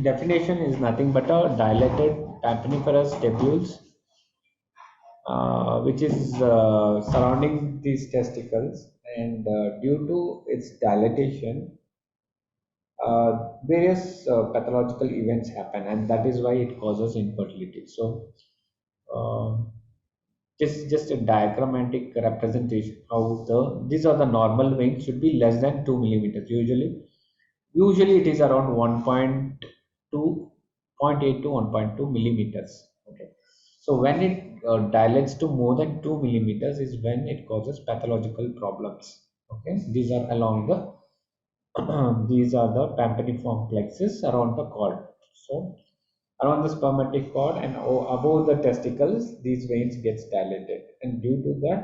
definition is nothing but a dilated tympaniferous tubules, which is surrounding these testicles, and due to its dilatation, various pathological events happen, and that is why it causes infertility. So, uh, just a diagrammatic representation how these are the normal veins should be less than 2 millimeters. Usually it is around 1.2, 0.8 to 1.2 millimeters. Okay. So when it dilates to more than 2 millimeters is when it causes pathological problems. Okay. These are along the these are the tympaniform plexus around the cord. So around the spermatic cord and above the testicles, these veins gets dilated, and due to that,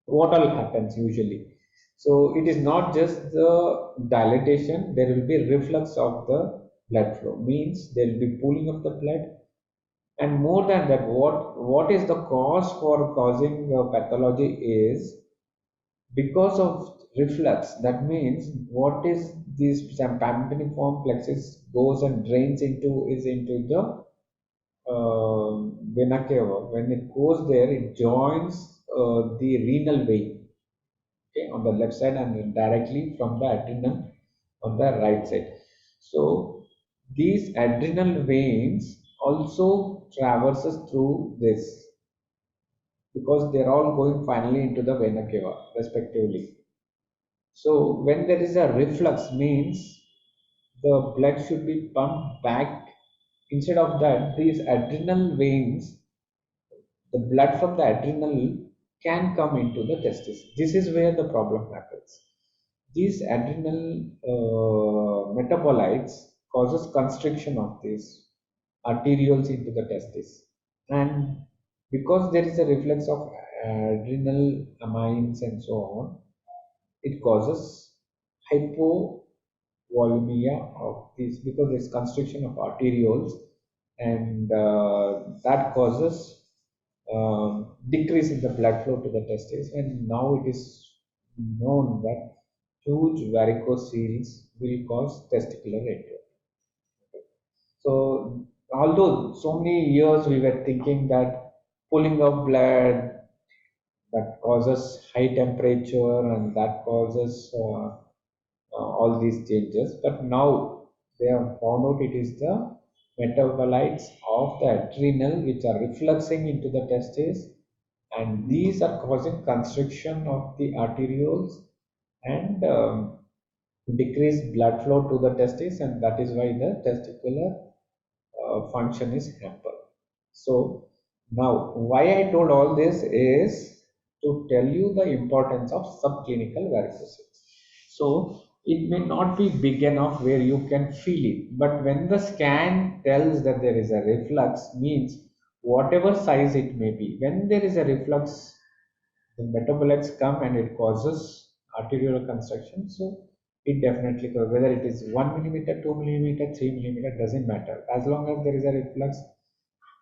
what all happens usually? So it is not just the dilatation, there will be reflux of the blood flow, means there will be pooling of the blood. And more than that, what is the cause for causing pathology is because of reflux. That means what is this tympaniform plexus goes and drains into is into the vena cava. When it goes there, it joins the renal vein, okay, on the left side, and directly from the adrenal on the right side. So these adrenal veins also traverses through this because they're all going finally into the vena cava respectively. So when there is a reflux, means the blood should be pumped back. Instead of that, these adrenal veins, the blood from the adrenal can come into the testis. This is where the problem happens. These adrenal metabolites causes constriction of these arterioles into the testis, and because there is a reflex of adrenal amines and so on, it causes hypovolemia of these because there's constriction of arterioles, and that causes decrease in the blood flow to the testes. And now it is known that huge varicocele will cause testicular atrophy. So although so many years we were thinking that pulling of blood that causes high temperature and that causes all these changes, but now they have found out it is the metabolites of the adrenal which are refluxing into the testes, and these are causing constriction of the arterioles and decreased blood flow to the testes, and that is why the testicular function is hampered. So now why I told all this is to tell you the importance of subclinical varicocele. So it may not be big enough where you can feel it, but when the scan tells that there is a reflux, means whatever size it may be, when there is a reflux, the metabolites come and it causes arterial constriction. So it definitely, whether it is 1 millimeter, 2 millimeter, 3 millimeter, doesn't matter. As long as there is a reflux,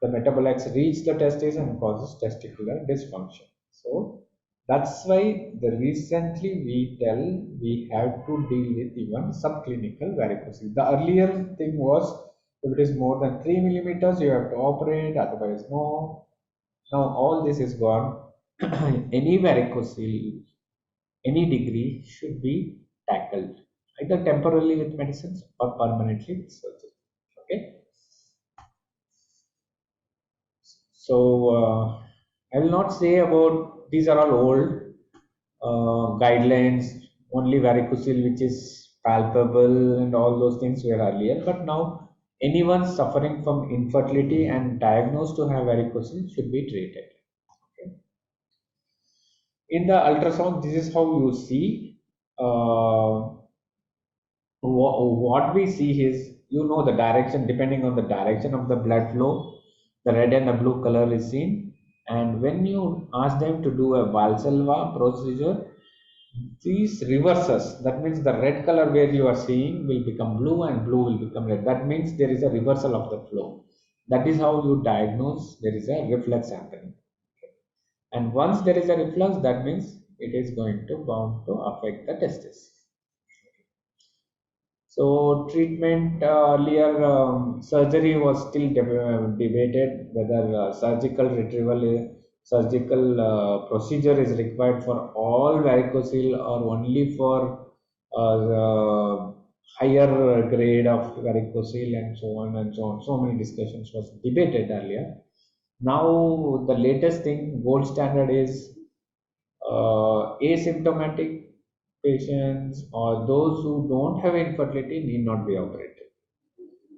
the metabolites reach the testes and causes testicular dysfunction. So that's why the recently we have to deal with even subclinical varicocele. The earlier thing was if it is more than 3 millimeters, you have to operate, otherwise no. Now all this is gone. Any varicocele, any degree should be tackled either temporarily with medicines or permanently with surgery. Okay. So I will not say about these are all old guidelines, only varicocele which is palpable and all those things were earlier. But now anyone suffering from infertility and diagnosed to have varicocele should be treated. Okay. In the ultrasound, this is how you see. What we see is, the direction, depending on the direction of the blood flow, the red and the blue color is seen. And when you ask them to do a Valsalva procedure, these reverses. That means the red color where you are seeing will become blue and blue will become red. That means there is a reversal of the flow. That is how you diagnose there is a reflux happening. And once there is a reflux, that means it is going to bound to affect the testis. So treatment earlier, surgery was still debated whether surgical procedure is required for all varicocele or only for the higher grade of varicocele and so on and so on. So many discussions was debated earlier. Now the latest thing, gold standard is asymptomatic patients or those who don't have infertility need not be operated.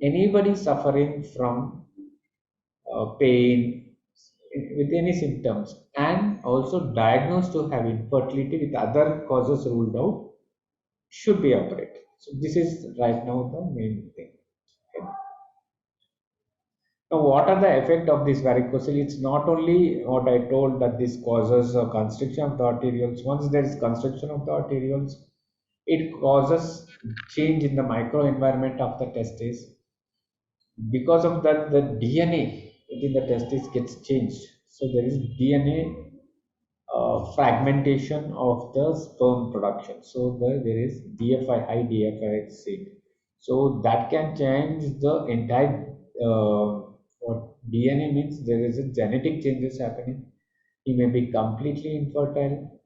Anybody suffering from pain with any symptoms and also diagnosed to have infertility with other causes ruled out should be operated. So this is right now the main thing. Okay. Now, what are the effect of this varicocele? It's not only what I told that this causes a constriction of the arterioles. Once there is constriction of the arterioles, it causes change in the microenvironment of the testis. Because of that, the DNA within the testis gets changed. So there is DNA fragmentation of the sperm production. So there is DFI, high DFI seed. So that can change the entire what DNA means. There is a genetic changes happening. He may be completely infertile.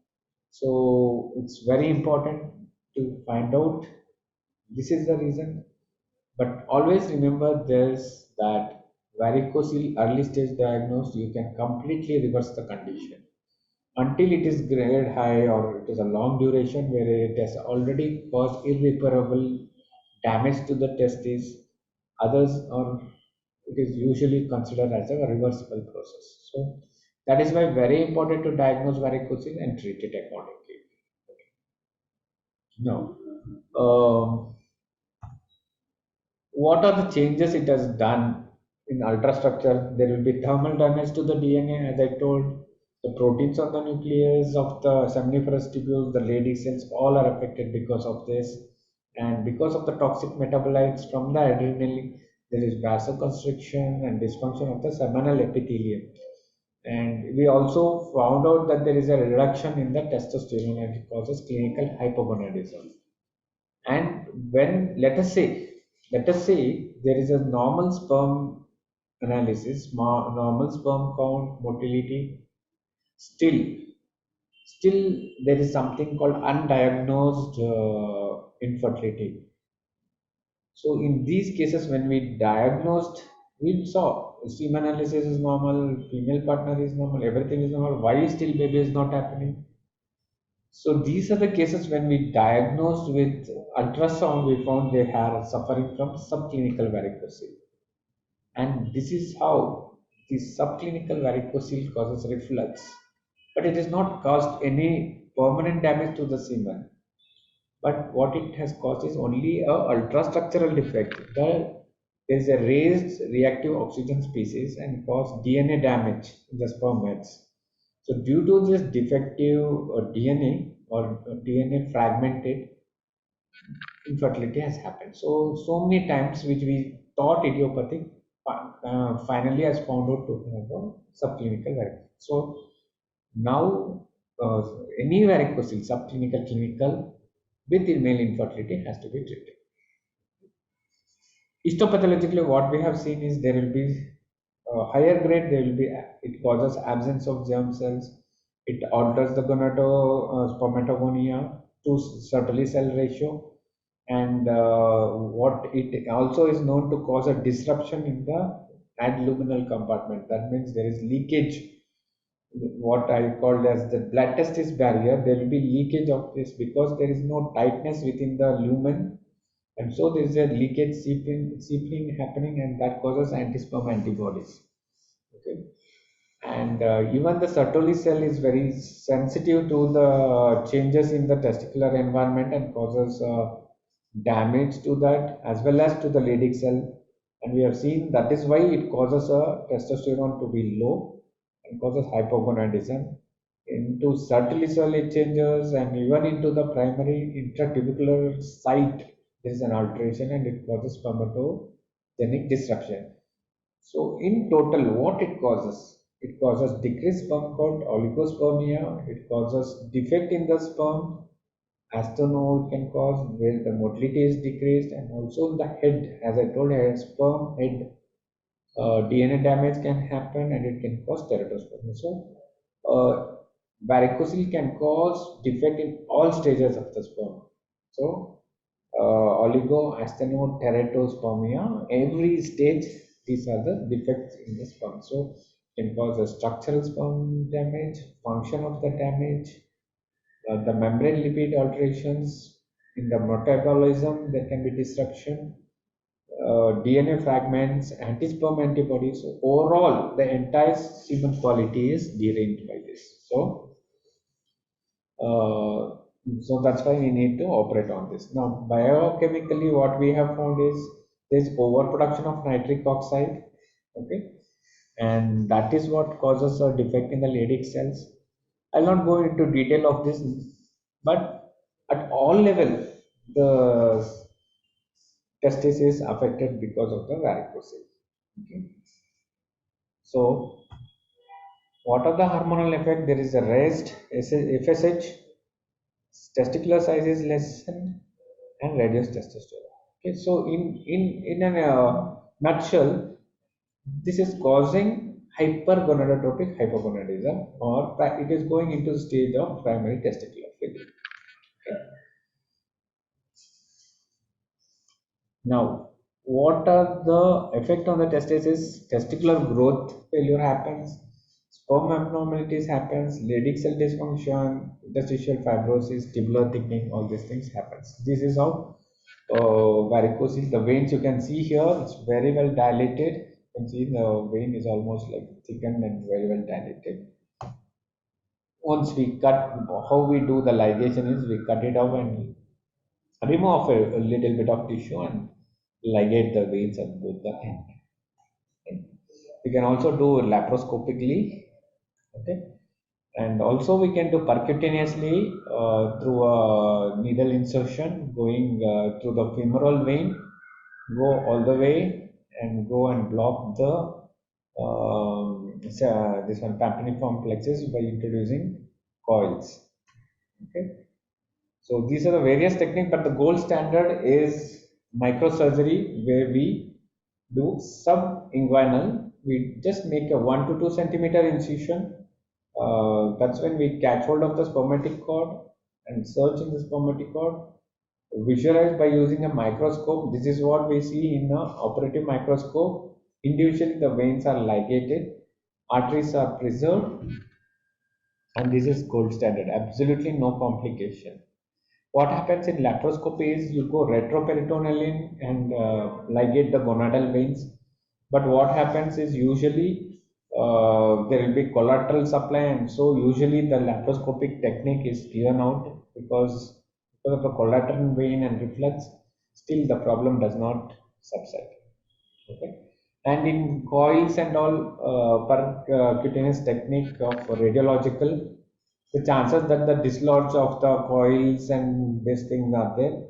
So it's very important to find out this is the reason. But always remember this that varicocele early stage diagnosed, you can completely reverse the condition until it is grade high or it is a long duration where it has already caused irreparable damage to the testes. Others are it is usually considered as a reversible process. So that is why very important to diagnose varicocele and treat it accordingly. Now, um, what are the changes it has done in ultrastructure? There will be thermal damage to the DNA, as I told. The proteins on the nucleus of the seminiferous tubules, the Leydig cells, all are affected because of this. And because of the toxic metabolites from the adrenaline, there is vasoconstriction and dysfunction of the seminal epithelium. And we also found out that there is a reduction in the testosterone and it causes clinical hypogonadism. And when let us say there is a normal sperm analysis, normal sperm count, motility, still still there is something called undiagnosed infertility. So in these cases, when we diagnosed, we saw semen analysis is normal, female partner is normal, everything is normal. Why still baby is not happening? So these are the cases when we diagnosed with ultrasound, we found they are suffering from subclinical varicocele. And this is how the subclinical varicocele causes reflux. But it has not caused any permanent damage to the semen. But what it has caused is only a ultrastructural defect. There is a raised reactive oxygen species and cause DNA damage in the spermates. So due to this defective DNA or DNA fragmented, infertility has happened. So many times which we thought idiopathic finally has found out to have a subclinical varicose. So now uh, any varicocele, subclinical, clinical, with male infertility has to be treated. Histopathologically, what we have seen is there will be higher grade, there will be it causes absence of germ cells, it alters the spermatogonia to Sertoli cell ratio, and what it also is known to cause a disruption in the adluminal compartment. That means there is leakage, what I called as the blood testis barrier. There will be leakage of this because there is no tightness within the lumen, and so there is a leakage seeping happening, and that causes anti-sperm antibodies. Okay, and even the Sertoli cell is very sensitive to the changes in the testicular environment and causes damage to that as well as to the Leydig cell. And we have seen that is why it causes a testosterone to be low and causes hypogonadism. Into Sertoli cell it changes, and even into the primary intratubular site there is an alteration and it causes spermatogenic disruption. So in total, what it causes? It causes decreased sperm count, oligospermia, it causes defect in the sperm, Asteno it can cause where the motility is decreased, and also in the head, as I told you, sperm head DNA damage can happen and it can cause teratospermia. So, varicocele can cause defect in all stages of the sperm. So, oligoasthenoteratospermia, every stage, these are the defects in the sperm. So, it can cause a structural sperm damage, function of the damage, the membrane lipid alterations, in the metabolism, there can be disruption, DNA fragments, anti-sperm antibodies. So overall, the entire semen quality is deranged by this. Uh, so that's why we need to operate on this. Now, biochemically, what we have found is there's overproduction of nitric oxide, okay, and that is what causes a defect in the Leydig cells. I'll not go into detail of this, but at all level, the testis is affected because of the varicocele. Okay. So, what are the hormonal effect? There is a raised FSH, testicular size is lessened, and reduced testosterone. Okay, so in a nutshell, this is causing hypergonadotropic hypogonadism, or it is going into the stage of primary testicular failure. Okay. Now, what are the effect on the testes is testicular growth failure happens, sperm abnormalities happens, Leydig cell dysfunction, interstitial fibrosis, tubular thickening, all these things happens. This is how varicocele, the veins you can see here, it's very well dilated. You can see the vein is almost like thickened and very well dilated. Once we cut, how we do the ligation is we cut it off and remove a little bit of tissue and ligate the veins at both the end. Okay. We can also do laparoscopically, okay, and also we can do percutaneously through a needle insertion going through the femoral vein, go all the way and go and block the this one pampiniform plexus by introducing coils. Okay. So these are the various techniques, but the gold standard is microsurgery where we do subinguinal. We just make a 1 to 2 centimeter incision. That's when we catch hold of the spermatic cord and search in the spermatic cord. Visualize by using a microscope. This is what we see in the operative microscope. Individually, the veins are ligated, arteries are preserved, and this is gold standard. Absolutely no complication. What happens in laparoscopy is you go retroperitoneal and ligate the gonadal veins. But what happens is usually there will be collateral supply, and so usually the laparoscopic technique is given out because of the collateral vein and reflux. Still, the problem does not subside. Okay. And in coils and all percutaneous technique of radiological, the chances that the dislodge of the coils and these things are there.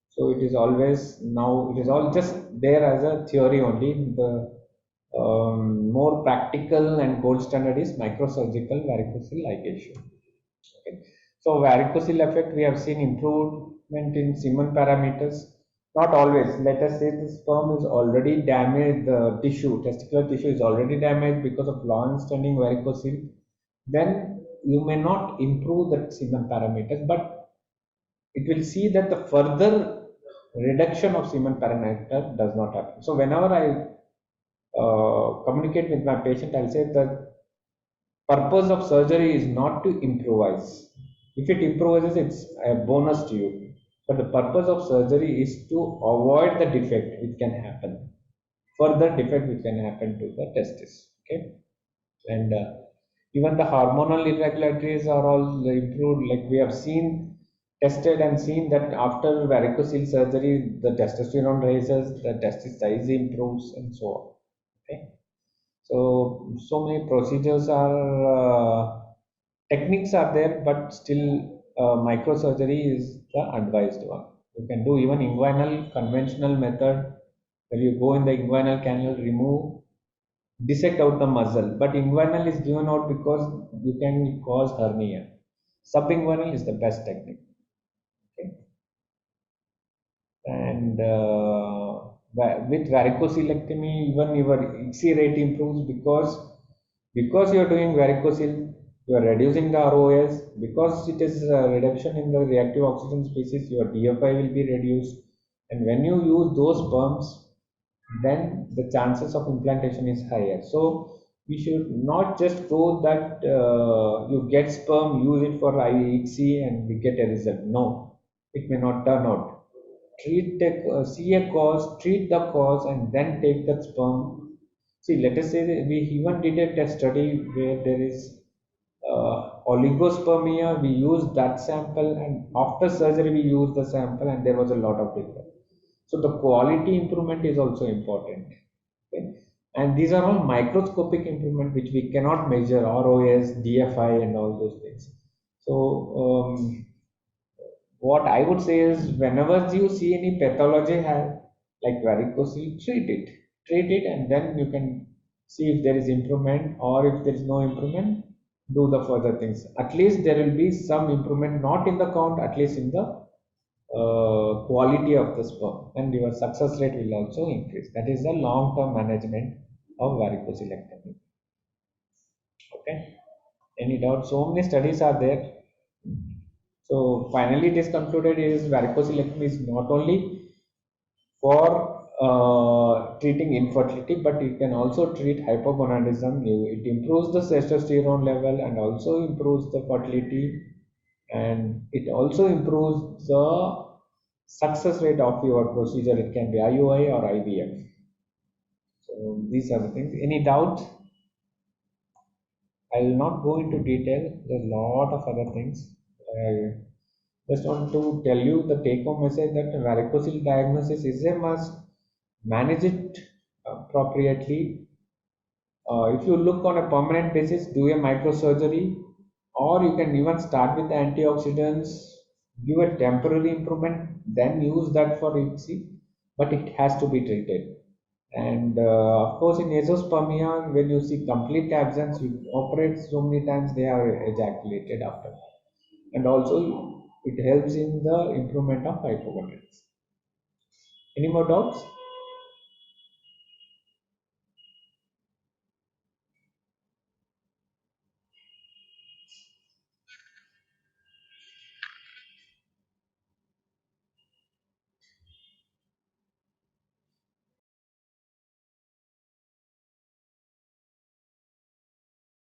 So it is always now it is all just there as a theory only. The more practical and gold standard is microsurgical varicocele ligation. Okay. So varicocele effect, we have seen improvement in semen parameters. Not always. Let us say the sperm is already damaged, the tissue, testicular tissue is already damaged because of long-standing varicocele. Then you may not improve the semen parameters, but it will see that the further reduction of semen parameter does not happen. So whenever I communicate with my patient, I'll say that purpose of surgery is not to improvise. If it improvises, it's a bonus to you. But the purpose of surgery is to avoid the defect which can happen, further defect which can happen to the testis. Okay, and even the hormonal irregularities are all improved. Like we have seen, tested and seen that after varicocele surgery, the testosterone rises, the testis size improves, and so on. Okay. So many procedures are techniques are there, but still microsurgery is the advised one. You can do even inguinal conventional method where you go in the inguinal canal, remove, dissect out the muscle. But inguinal is given out because you can cause hernia. Subinguinal is the best technique. Okay. And with varicocelectomy, even your ICSI rate improves because you are doing varicocele, you are reducing the ROS. Because it is a reduction in the reactive oxygen species, your DFI will be reduced. And when you use those pumps, then the chances of implantation is higher. So we should not just go that you get sperm, use it for IHC and we get a result. No, it may not turn out. See a cause, treat the cause, and then take that sperm. See, let us say that we even did a test study where there is oligospermia. We used that sample, and after surgery we used the sample, and there was a lot of difference. So the quality improvement is also important. Okay? And these are all microscopic improvement which we cannot measure, ROS, DFI, and all those things. So what I would say is whenever you see any pathology like varicocele, treat it, and then you can see if there is improvement, or if there is no improvement, do the further things. At least there will be some improvement, not in the count, at least in the quality of the sperm, and your success rate will also increase. That is the long-term management of varicocelectomy. Okay. Any doubt? So many studies are there. So finally, it is concluded is varicocelectomy is not only for treating infertility, but it can also treat hypogonadism. It improves the testosterone level and also improves the fertility, and it also improves the success rate of your procedure. It can be IUI or IVF. So these are the things. Any doubt? I will not go into detail. There's a lot of other things. I just want to tell you the take-home message that varicocele diagnosis is a must. Manage it appropriately. If you look on a permanent basis, do a microsurgery, or you can even start with the antioxidants, give a temporary improvement, then use that for ICSI, but it has to be treated. And of course, in azoospermia, when you see complete absence, you operate so many times, they are ejaculated after. And also, it helps in the improvement of hypogonadism. Any more doubts?